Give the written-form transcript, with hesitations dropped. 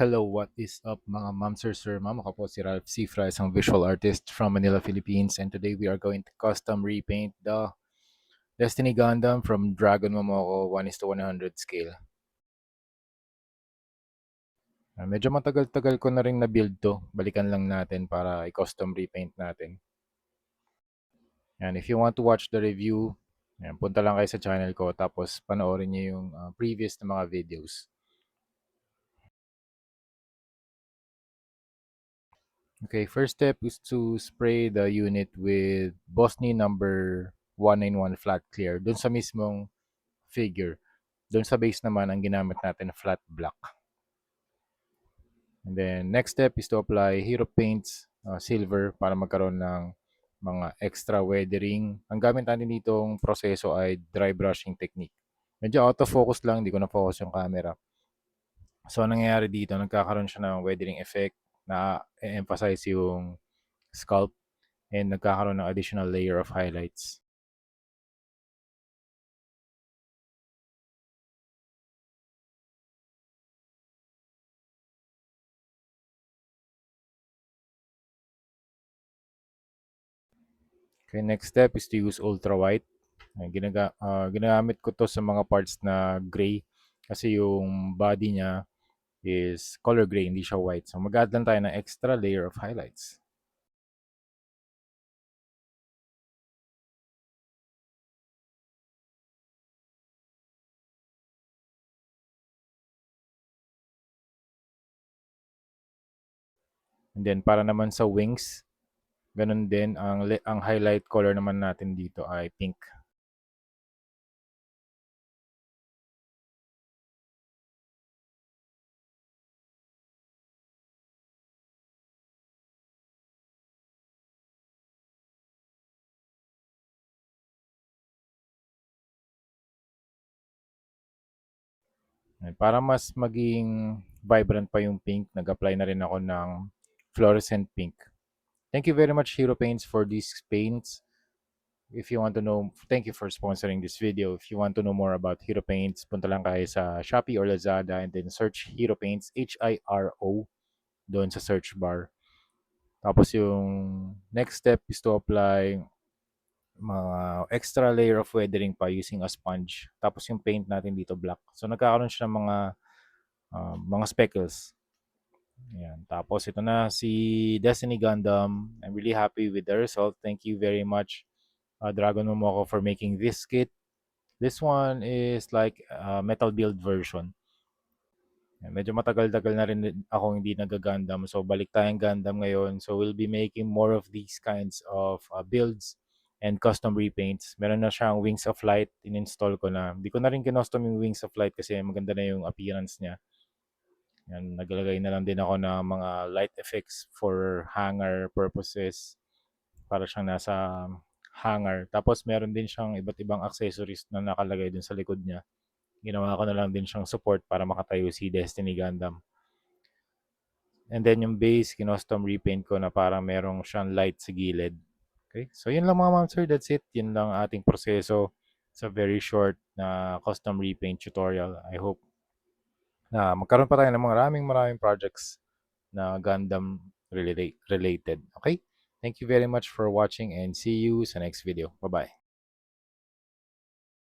Hello, what is up mga ma'am, sir, ma'am? Ako po si Ralph Cifra, isang visual artist from Manila, Philippines. And today we are going to custom repaint the Destiny Gundam from Dragon Momoko 1:100 scale. Medyo matagal-tagal ko na rin na-build to. Balikan lang natin para i-custom repaint natin. And if you want to watch the review, punta lang kayo sa channel ko tapos panoorin niyo yung previous na mga videos. Okay, first step is to spray the unit with Bosny number 191 flat clear. Doon sa mismong figure. Doon sa base naman, ang ginamit natin flat black. And then, next step is to apply Hero Paints silver para magkaroon ng mga extra weathering. Ang gamit natin ditong proseso ay dry brushing technique. Medyo out of focus lang, hindi ko na-focus yung camera. So, ang nangyayari dito, nagkakaroon siya ng weathering effect na emphasize yung scalp and nagkakaroon ng additional layer of highlights. Okay, next step is to use ultra white. Ginagamit ko to sa mga parts na gray kasi yung body niya is color gray, hindi siya white. So mag-add lang tayo ng extra layer of highlights. And then para naman sa wings, ganun din ang highlight color naman natin dito ay pink. And para mas maging vibrant pa yung pink, nag-apply na rin ako ng fluorescent pink. Thank you very much Hero Paints for these paints. If you want to know, thank you for sponsoring this video. If you want to know more about Hero Paints, punta lang kayo sa Shopee or Lazada and then search Hero Paints, Hiro, doon sa search bar. Tapos yung next step is to apply mga extra layer of weathering pa using a sponge. Tapos yung paint natin dito black. So nagkakaroon siya ng mga speckles. Ayan. Tapos ito na si Destiny Gundam. I'm really happy with the result. Thank you very much Dragon Momoko for making this kit. This one is like a metal build version. Medyo matagal-tagal na rin ako hindi nag-Gundam. So balik tayong Gundam ngayon. So we'll be making more of these kinds of builds and custom repaints. Meron na siyang Wings of Light. In-install ko na. Hindi ko na rin kinostom yung Wings of Light kasi maganda na yung appearance niya. Yan, naglagay na lang din ako ng mga light effects for hanger purposes. Para siyang nasa hanger. Tapos meron din siyang iba't ibang accessories na nakalagay dun sa likod niya. Ginawa ko na lang din siyang support para makatayo si Destiny Gundam. And then yung base, kinostom repaint ko na parang merong siyang light sa gilid. Okay? So yun lang mga ma'am sir, that's it. Yun lang ating proseso sa very short na custom repaint tutorial. I hope na magkaroon pa tayo ng maraming projects na Gundam related. Okay? Thank you very much for watching and see you sa next video. Bye-bye.